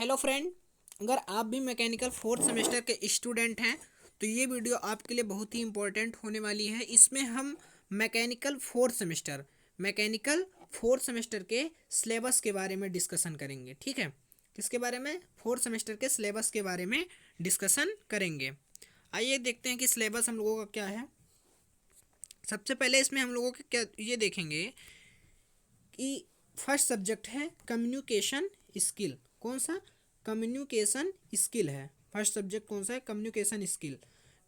Hello friend, अगर आप भी मैकेनिकल फोर्थ सेमेस्टर के स्टूडेंट हैं तो ये वीडियो आपके लिए बहुत ही इम्पोर्टेंट होने वाली है। इसमें हम मैकेनिकल फोर्थ सेमेस्टर के सिलेबस के बारे में डिस्कशन करेंगे। ठीक है, किसके बारे में? फोर्थ सेमेस्टर के सिलेबस के बारे में डिस्कशन करेंगे। आइए देखते हैं कि सिलेबस हम लोगों का क्या है। सबसे पहले इसमें हम लोगों के क्या ये देखेंगे कि फर्स्ट सब्जेक्ट है कम्युनिकेशन स्किल। कौन सा? कम्युनिकेशन स्किल है। फर्स्ट सब्जेक्ट कौन सा है? Communication skill.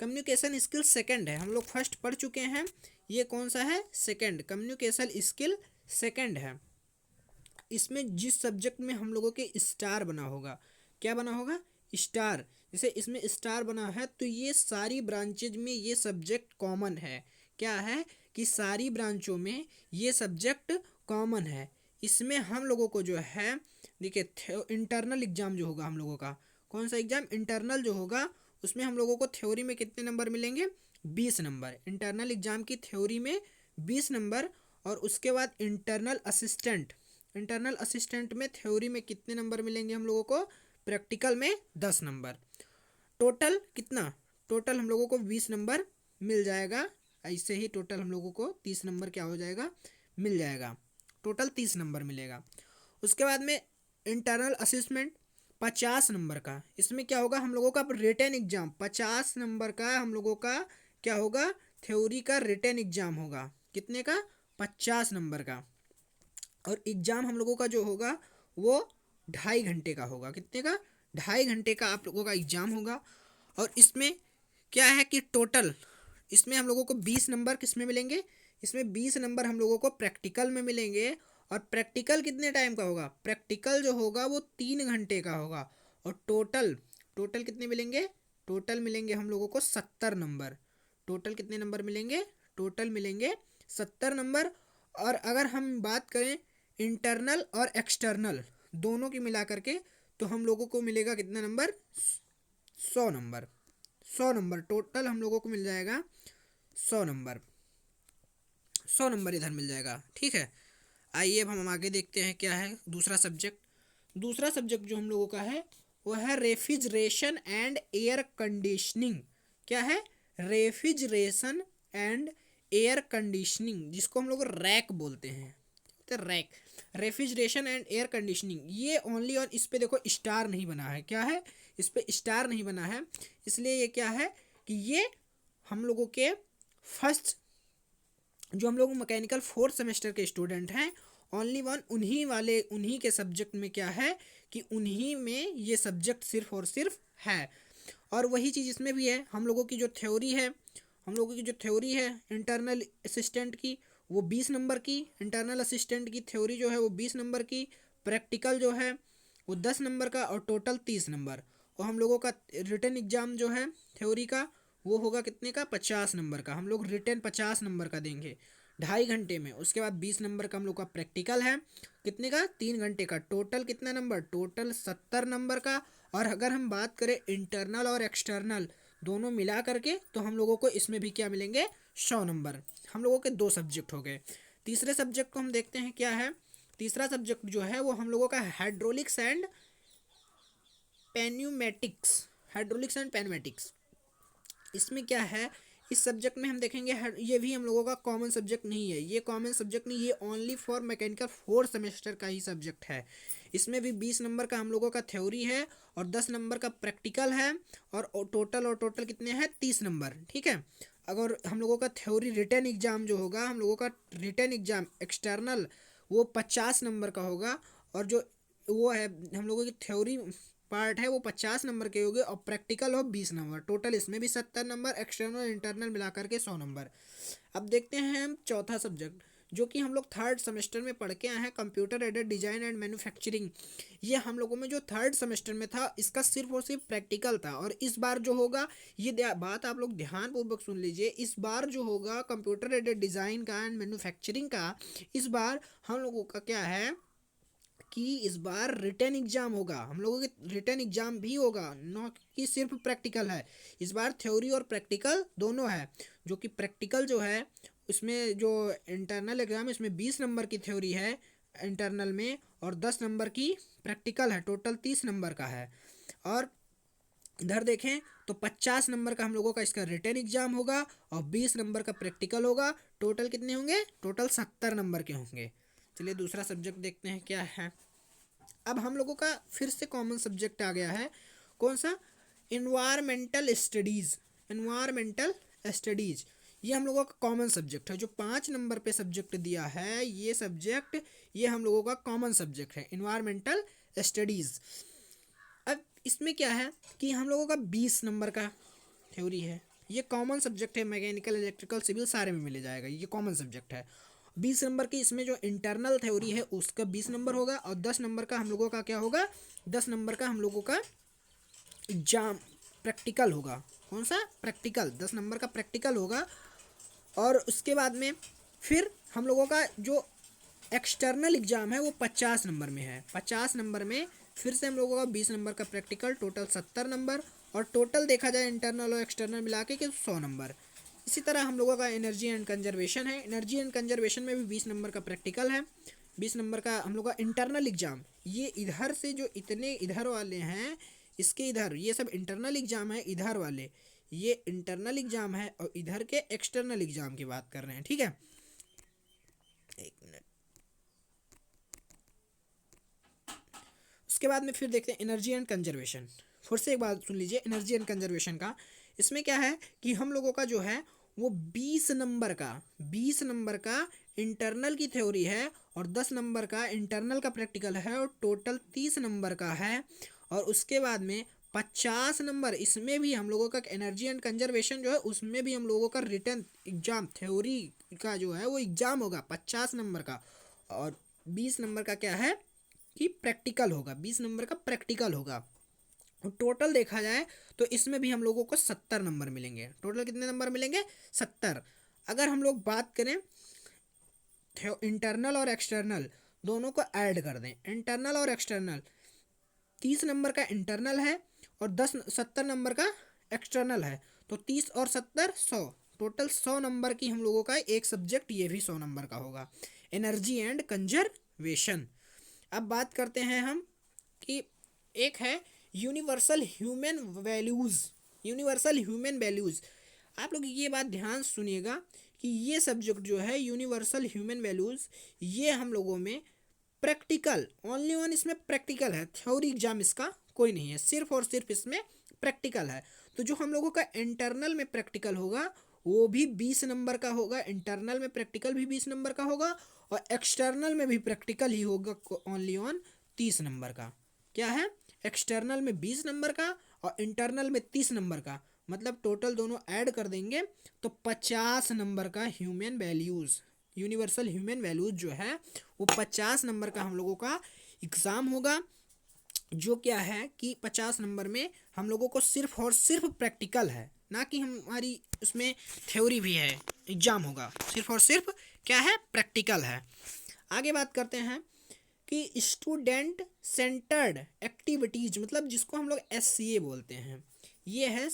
Communication skill second है, हम लोग फर्स्ट पढ़ चुके हैं। ये कौन सा है? सेकंड। कम्युनिकेशन स्किल सेकंड है। इसमें जिस सब्जेक्ट में हम लोगों के स्टार बना होगा, क्या बना होगा? स्टार। जैसे इसमें स्टार बना है तो ये सारी ब्रांचेज में ये सब्जेक्ट कॉमन है। क्या है कि सारी ब्रांचों में ये सब्जेक्ट कॉमन है। इसमें हम लोगों को जो है, देखिए इंटरनल एग्जाम जो होगा हम लोगों का, कौन सा एग्जाम? इंटरनल जो होगा उसमें हम लोगों को थ्योरी में कितने नंबर मिलेंगे? 20 नंबर। इंटरनल एग्जाम की थ्योरी में 20 नंबर। और उसके बाद इंटरनल असिस्टेंट में थ्योरी में कितने नंबर मिलेंगे हम लोगों को? प्रैक्टिकल में 10 नंबर। टोटल कितना? टोटल हम लोगों को 20 नंबर मिल जाएगा। ऐसे ही टोटल हम लोगों को 30 नंबर क्या हो जाएगा? मिल जाएगा। टोटल 30 नंबर मिलेगा। उसके बाद में इंटरनल असिस्मेंट 50 नंबर का। इसमें क्या होगा? हम लोगों का रिटन एग्जाम 50 नंबर का हम लोगों का क्या होगा? थ्योरी का रिटन एग्जाम होगा। कितने का? 50 नंबर का। और एग्जाम हम लोगों का जो होगा वो 2.5 घंटे का होगा। कितने का? 2.5 घंटे का आप लोगों का एग्जाम होगा। और इसमें क्या है कि टोटल इसमें हम लोगों को 20 नंबर किस में मिलेंगे? इसमें 20 नंबर हम लोगों को प्रैक्टिकल में मिलेंगे। और प्रैक्टिकल कितने टाइम का होगा? प्रैक्टिकल जो होगा वो 3 घंटे का होगा। और टोटल टोटल कितने मिलेंगे? टोटल मिलेंगे हम लोगों को 70 नंबर। टोटल कितने नंबर मिलेंगे? टोटल मिलेंगे 70 नंबर। और अगर हम बात करें इंटरनल और एक्सटर्नल दोनों की मिला करके, तो हम लोगों को मिलेगा कितना नंबर? 100 नंबर। 100 नंबर टोटल हम लोगों को मिल जाएगा। 100 नंबर। 100 नंबर इधर मिल जाएगा। ठीक है, आइए अब हम आगे देखते हैं क्या है दूसरा सब्जेक्ट। दूसरा सब्जेक्ट जो हम लोगों का है वो है रेफ्रिजरेशन एंड एयर कंडीशनिंग। क्या है? रेफ्रिजरेशन एंड एयर कंडीशनिंग, जिसको हम लोग रैक बोलते हैं। तो rack, refrigeration and air conditioning, ये ओनली और इस पे देखो स्टार नहीं बना है। क्या है? इस पे स्टार नहीं बना है, इसलिए ये क्या है कि ये हम लोगों के फर्स्ट, जो हम लोग मैकेनिकल फोर्थ सेमेस्टर के स्टूडेंट हैं, ओनली वन उन्हीं के सब्जेक्ट में क्या है कि उन्हीं में ये सब्जेक्ट सिर्फ और सिर्फ है। और वही चीज़ इसमें भी है। हम लोगों की जो थ्योरी है इंटरनल असिस्टेंट की, वो 20 नंबर की। इंटरनल असिस्टेंट की थ्योरी जो है वो 20 नंबर की। प्रैक्टिकल जो है वो 10 नंबर का और टोटल 30 नंबर। और हम लोगों का रिटन एग्ज़ाम जो है थ्योरी का वो होगा कितने का? 50 नंबर का। हम लोग रिटन 50 नंबर का देंगे 2.5 घंटे में। उसके बाद 20 नंबर का हम लोग का प्रैक्टिकल है। कितने का? 3 घंटे का। टोटल कितना नंबर? टोटल 70 नंबर का। और अगर हम बात करें इंटरनल और एक्सटर्नल दोनों मिला करके, तो हम लोगों को इसमें भी क्या मिलेंगे? 100 नंबर। हम लोगों के 2 सब्जेक्ट हो गए। तीसरे सब्जेक्ट को हम देखते हैं क्या है। तीसरा सब्जेक्ट जो है वो हम लोगों का हाइड्रोलिक्स एंड पेन्यूमेटिक्स। हाइड्रोलिक्स एंड पेन्यूमेटिक्स, इसमें क्या है? इस सब्जेक्ट में हम देखेंगे ये भी हम लोगों का कॉमन सब्जेक्ट नहीं है। ये कॉमन सब्जेक्ट नहीं, ये only for mechanical fourth semester का ही सब्जेक्ट है। इसमें भी 20 नंबर का हम लोगों का थ्योरी है और 10 नंबर का प्रैक्टिकल है। और टोटल कितने हैं? 30 नंबर। ठीक है, अगर हम लोगों का थ्योरी रिटन एग्जाम जो होगा, हम लोगों का रिटन एग्जाम एक्सटर्नल, वो 50 नंबर का होगा। और जो वो है हम लोगों की थ्योरी पार्ट है वो 50 नंबर के होंगे। और प्रैक्टिकल हो 20 नंबर। टोटल इसमें भी 70 नंबर, एक्सटर्नल इंटरनल मिला करके 100 नंबर। अब देखते हैं हम चौथा सब्जेक्ट, जो कि हम लोग थर्ड सेमेस्टर में पढ़ के आए हैं, computer aided design and manufacturing. ये हम लोगों में जो थर्ड सेमेस्टर में था, इसका सिर्फ और सिर्फ प्रैक्टिकल था। और इस बार जो होगा, ये बात आप लोग ध्यानपूर्वक सुन लीजिए, इस बार जो होगा कंप्यूटर एडेड डिजाइन का एंड मैन्युफैक्चरिंग का, इस बार हम लोगों का क्या है कि इस बार रिटन एग्जाम होगा। हम लोगों के रिटन एग्जाम भी होगा, न कि सिर्फ प्रैक्टिकल है। इस बार थ्योरी और प्रैक्टिकल दोनों है। जो कि प्रैक्टिकल जो है उसमें जो इंटरनल एग्जाम, इसमें 20 नंबर की थ्योरी है इंटरनल में और 10 नंबर की प्रैक्टिकल है। टोटल 30 नंबर का है। और इधर देखें तो 50 नंबर का हम लोगों का इसका रिटन एग्जाम होगा और 20 नंबर का प्रैक्टिकल होगा। टोटल कितने होंगे? टोटल 70 नंबर के होंगे। चलिए दूसरा सब्जेक्ट देखते हैं क्या है। अब हम लोगों का फिर से कॉमन सब्जेक्ट आ गया है। कौन सा? Environmental studies. इन्वायरमेंटल स्टडीज़ ये हम लोगों का कॉमन सब्जेक्ट है। जो 5 नंबर पे सब्जेक्ट दिया है ये सब्जेक्ट, ये हम लोगों का कॉमन सब्जेक्ट है, इन्वायरमेंटल स्टडीज़। अब इसमें क्या है कि हम लोगों का 20 नंबर का थ्योरी है। ये कॉमन सब्जेक्ट है, मैकेनिकल, इलेक्ट्रिकल, सिविल सारे में मिले जाएगा। ये कॉमन सब्जेक्ट है। 20 नंबर की इसमें जो इंटरनल थ्योरी है उसका 20 नंबर होगा और 10 नंबर का हम लोगों का क्या होगा? 10 नंबर का हम लोगों का एग्जाम प्रैक्टिकल होगा। कौन सा? प्रैक्टिकल। 10 नंबर का प्रैक्टिकल होगा। और उसके बाद में फिर हम लोगों का जो एक्सटर्नल एग्ज़ाम है वो 50 नंबर में है। 50 नंबर में फिर से हम लोगों का 20 नंबर का प्रैक्टिकल, टोटल 70 नंबर। और टोटल देखा जाए इंटरनल और एक्सटर्नल मिला के 100 नंबर। इसी तरह हम लोगों का एनर्जी एंड कंजर्वेशन है। एनर्जी एंड कंजर्वेशन में भी 20 नंबर का प्रैक्टिकल है, 20 नंबर का हम लोग का इंटरनल एग्ज़ाम। ये इधर से जो इतने इधर वाले हैं इसके इधर ये सब इंटरनल एग्ज़ाम है। इधर वाले ये इंटरनल एग्ज़ाम है और इधर के एक्सटर्नल एग्ज़ाम की बात कर रहे हैं। ठीक है, एक मिनट। उसके बाद में फिर देखते हैं एनर्जी एंड कंजर्वेशन। फिर से एक बात सुन लीजिए एनर्जी एंड कंजर्वेशन का। इसमें क्या है कि हम लोगों का जो है वो 20 नंबर का इंटरनल की थ्योरी है और 10 नंबर का इंटरनल का प्रैक्टिकल है और टोटल 30 नंबर का है। और उसके बाद में 50 नंबर इसमें भी हम लोगों का एनर्जी एंड कंजर्वेशन जो है उसमें भी हम लोगों का रिटन एग्जाम थ्योरी का जो है वो एग्ज़ाम होगा 50 नंबर का। और 20 नंबर का क्या है कि प्रैक्टिकल होगा। 20 नंबर का प्रैक्टिकल होगा। और टोटल देखा जाए तो इसमें भी हम लोगों को 70 नंबर मिलेंगे। टोटल कितने नंबर मिलेंगे? 70। अगर हम लोग बात करें इंटरनल और एक्सटर्नल दोनों को ऐड कर दें, इंटरनल और एक्सटर्नल, 30 नंबर का इंटरनल है और 70 नंबर का एक्सटर्नल है, तो 30 और 70 100। टोटल 100 नंबर की हम लोगों का एक सब्जेक्ट ये भी 100 नंबर का होगा, एनर्जी एंड कंजर्वेशन। अब बात करते हैं हम कि एक है universal human values. Universal human values, आप लोग ये बात ध्यान सुनिएगा कि ये सब्जेक्ट जो है यूनिवर्सल ह्यूमन वैल्यूज़ ये हम लोगों में प्रैक्टिकल ओनली वन, इसमें प्रैक्टिकल है। थ्योरी एग्जाम इसका कोई नहीं है, सिर्फ और सिर्फ इसमें प्रैक्टिकल है। तो जो हम लोगों का इंटरनल में प्रैक्टिकल होगा वो भी 20 नंबर का होगा। इंटरनल में प्रैक्टिकल भी 20 नंबर का होगा और एक्सटर्नल में भी प्रैक्टिकल ही होगा ओनली ऑन 30 नंबर का। क्या है? एक्सटर्नल में 20 नंबर का और इंटरनल में 30 नंबर का। मतलब टोटल दोनों ऐड कर देंगे तो 50 नंबर का human values, universal human values जो है वो 50 नंबर का हम लोगों का एग्ज़ाम होगा। जो क्या है कि 50 नंबर में हम लोगों को सिर्फ और सिर्फ प्रैक्टिकल है, ना कि हमारी उसमें थ्योरी भी है। एग्ज़ाम होगा सिर्फ और सिर्फ क्या है? प्रैक्टिकल है। आगे बात करते हैं कि स्टूडेंट सेंटर्ड एक्टिविटीज़, मतलब जिसको हम लोग SCA बोलते हैं, ये है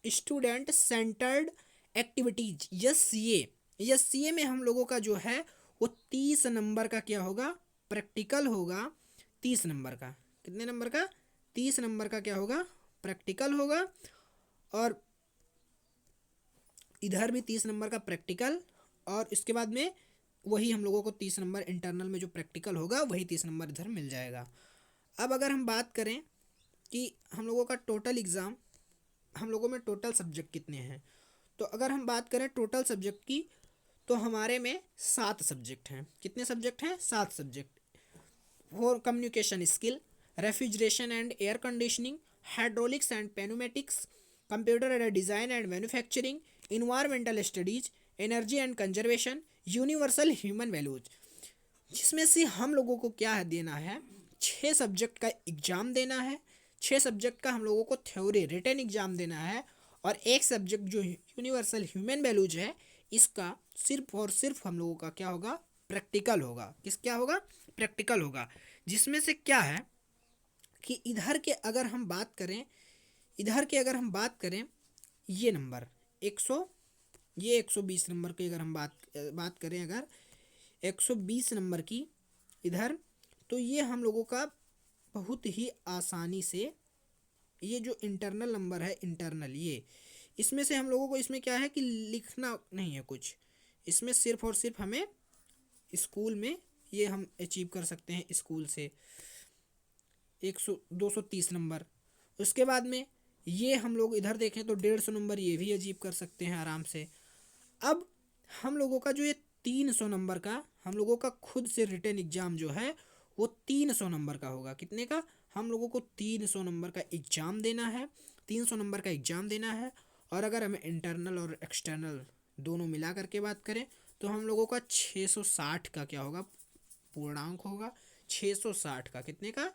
स्टूडेंट सेंटर्ड एक्टिविटीज। SCA में हम लोगों का जो है वो 30 नंबर का क्या होगा? प्रैक्टिकल होगा। 30 नंबर का, कितने नंबर का? 30 नंबर का क्या होगा? प्रैक्टिकल होगा। और इधर भी 30 नंबर का प्रैक्टिकल और इसके बाद में वही हम लोगों को 30 नंबर इंटरनल में जो प्रैक्टिकल होगा वही 30 नंबर इधर मिल जाएगा। अब अगर हम बात करें कि हम लोगों का टोटल एग्ज़ाम, हम लोगों में टोटल सब्जेक्ट कितने हैं, तो अगर हम बात करें टोटल सब्जेक्ट की तो हमारे में 7 सब्जेक्ट हैं। कितने सब्जेक्ट हैं? 7 subject. For communication skill, refrigeration and air conditioning, hydraulics and pneumatics, computer and design and manufacturing, environmental studies, energy and conservation, universal human values. जिसमें से हम लोगों को क्या है देना है? 6 सब्जेक्ट का एग्ज़ाम देना है। 6 सब्जेक्ट का हम लोगों को थ्योरी रिटन एग्ज़ाम देना है और एक सब्जेक्ट जो यूनिवर्सल ह्यूमन वैल्यूज है इसका सिर्फ और सिर्फ हम लोगों का क्या होगा? प्रैक्टिकल होगा। किस क्या होगा? प्रैक्टिकल होगा। जिसमें से क्या है कि इधर के अगर हम बात करें, इधर के अगर हम बात करें ये नंबर 100, ये 120 नंबर की अगर हम बात करें, अगर 120 नंबर की इधर, तो ये हम लोगों का बहुत ही आसानी से ये जो इंटरनल नंबर है, इंटरनल, ये इसमें से हम लोगों को इसमें क्या है कि लिखना नहीं है कुछ, इसमें सिर्फ और सिर्फ हमें स्कूल में ये हम अचीव कर सकते हैं स्कूल से 230 नंबर। उसके बाद में ये हम लोग इधर देखें तो 150 नंबर ये भी अचीव कर सकते हैं आराम से। अब हम लोगों का जो ये 300 नंबर का हम लोगों का खुद से रिटन एग्ज़ाम जो है वो 300 नंबर का होगा। कितने का? हम लोगों को 300 नंबर का एग्ज़ाम देना है, 300 नंबर का एग्ज़ाम देना है। और अगर हमें इंटरनल और एक्सटर्नल दोनों मिला करके बात करें तो हम लोगों का 660 का क्या होगा, पूर्णांक होगा। 660 का, कितने का?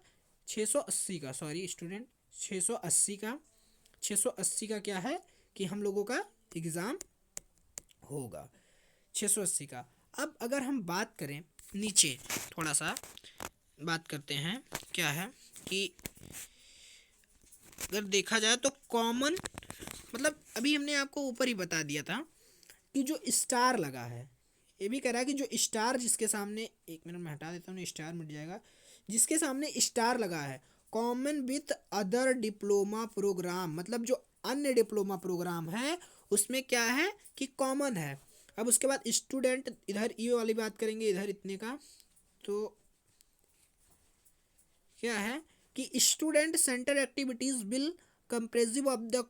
680 का, सॉरी स्टूडेंट, 680 का, 680 का क्या है कि हम लोगों का एग्ज़ाम होगा 680 का। अब अगर हम बात करें नीचे थोड़ा सा बात करते हैं, क्या है कि अगर देखा जाए तो कॉमन, मतलब अभी हमने आपको ऊपर ही बता दिया था कि जो स्टार लगा है, ये भी कह रहा है कि जो स्टार जिसके सामने, एक मिनट में हटा देता हूँ, स्टार मिट जाएगा, जिसके सामने स्टार लगा है common with other diploma program, मतलब जो अन्य डिप्लोमा प्रोग्राम है उसमें क्या है कि कॉमन है। अब उसके बाद स्टूडेंट, इधर ये वाली बात करेंगे, इधर इतने का, तो क्या है कि student centre activities will compressive of the,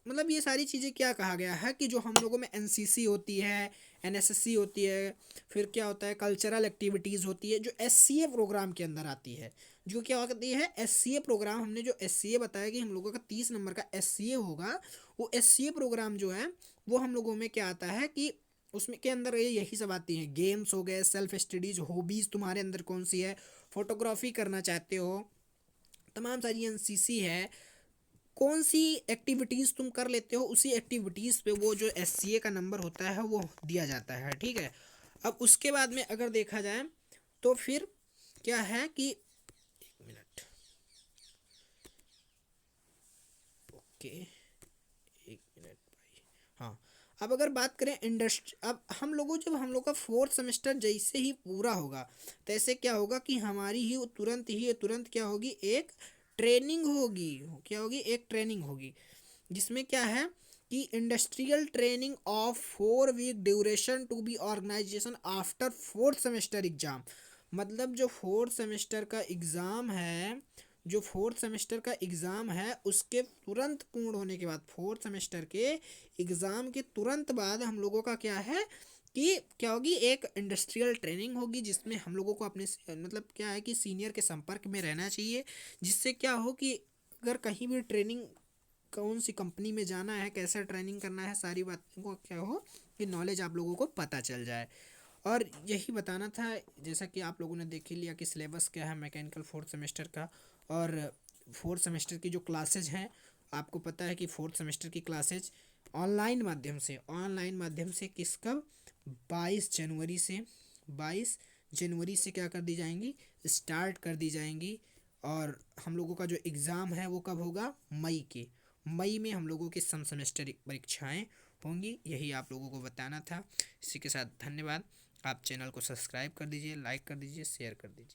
मतलब ये सारी चीज़ें क्या कहा गया है कि जो हम लोगों में एनसीसी होती है, एनएसएससी होती है, फिर क्या होता है कल्चरल एक्टिविटीज़ होती है, जो एससीए प्रोग्राम के अंदर आती है, जो क्या होती है एससीए प्रोग्राम। हमने जो एससीए बताया कि हम लोगों का 30 नंबर का एससीए होगा, वो एससीए प्रोग्राम जो है वो हम लोगों में क्या आता है कि उसमें के अंदर ये यही सब आती हैं, गेम्स हो गए, सेल्फ स्टडीज़, हॉबीज़ तुम्हारे अंदर कौन सी है, फोटोग्राफी करना चाहते हो, तमाम सारी एनसीसी है, कौन सी एक्टिविटीज़ तुम कर लेते हो, उसी एक्टिविटीज़ पे वो जो एससीए का नंबर होता है वो दिया जाता है, ठीक है। अब उसके बाद में अगर देखा जाए तो फिर क्या है कि, एक मिनट, ओके, एक मिनट भाई, हाँ। अब अगर बात करें इंडस्ट्री, अब हम लोग का 4th सेमेस्टर जैसे ही पूरा होगा तैसे क्या होगा कि हमारी ही तुरंत क्या होगी, एक ट्रेनिंग होगी। क्या होगी? एक ट्रेनिंग होगी, जिसमें क्या है कि industrial training of 4 week duration to be organization after 4th semester exam. मतलब जो 4th सेमेस्टर का एग्ज़ाम है, जो 4th सेमेस्टर का एग्ज़ाम है उसके तुरंत पूर्ण होने के बाद, 4th सेमेस्टर के एग्ज़ाम के तुरंत बाद हम लोगों का क्या है कि क्या होगी, एक इंडस्ट्रियल ट्रेनिंग होगी, जिसमें हम लोगों को अपने मतलब क्या है कि सीनियर के संपर्क में रहना चाहिए, जिससे क्या हो कि अगर कहीं भी ट्रेनिंग, कौन सी कंपनी में जाना है, कैसा ट्रेनिंग करना है, सारी बातों को क्या हो कि नॉलेज आप लोगों को पता चल जाए। और यही बताना था, जैसा कि आप लोगों ने देख ही लिया कि सिलेबस क्या है मैकेनिकल 4th सेमेस्टर का। और 4th सेमेस्टर की जो क्लासेज हैं, आपको पता है कि 4th सेमेस्टर की क्लासेज ऑनलाइन माध्यम से किस कब 22 जनवरी से 22 जनवरी से क्या कर दी जाएंगी, स्टार्ट कर दी जाएंगी। और हम लोगों का जो एग्ज़ाम है वो कब होगा, मई में हम लोगों की सम सेमेस्टर परीक्षाएं होंगी। यही आप लोगों को बताना था। इसी के साथ धन्यवाद। आप चैनल को सब्सक्राइब कर दीजिए, लाइक कर दीजिए, शेयर कर दीजिए।